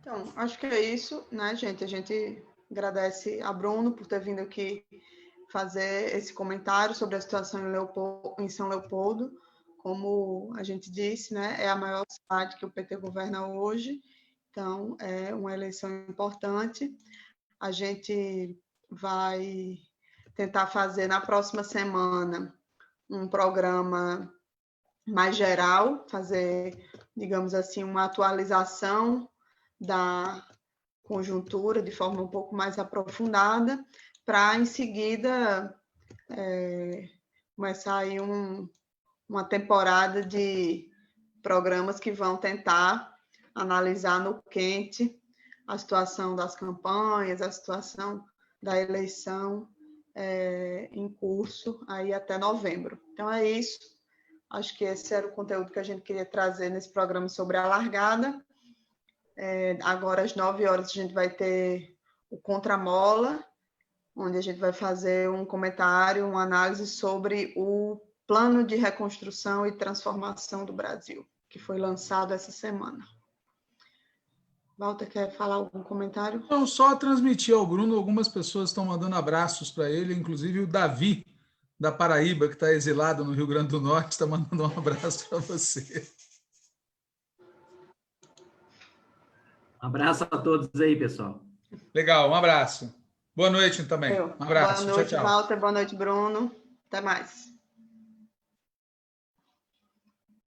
Então, acho que é isso, né, gente? A gente agradece a Bruno por ter vindo aqui fazer esse comentário sobre a situação em São Leopoldo. Como a gente disse, né, é a maior cidade que o PT governa hoje, então é uma eleição importante. A gente vai tentar fazer na próxima semana um programa mais geral, fazer, digamos assim, uma atualização da conjuntura de forma um pouco mais aprofundada, para em seguida começar aí uma temporada de programas que vão tentar analisar no quente a situação das campanhas, a situação da eleição em curso aí até novembro. Então é isso. Acho que esse era o conteúdo que a gente queria trazer nesse programa sobre a largada. Agora, às 9 horas, a gente vai ter o Contramola, onde a gente vai fazer um comentário, uma análise sobre o Plano de Reconstrução e Transformação do Brasil, que foi lançado essa semana. Walter, quer falar algum comentário? Não, só transmitir ao Bruno, algumas pessoas estão mandando abraços para ele, inclusive o Davi, da Paraíba, que está exilado no Rio Grande do Norte, está mandando um abraço para você. Um abraço a todos aí, pessoal. Legal, um abraço. Boa noite também. Um abraço. Boa noite, tchau, tchau. Walter. Boa noite, Bruno. Até mais.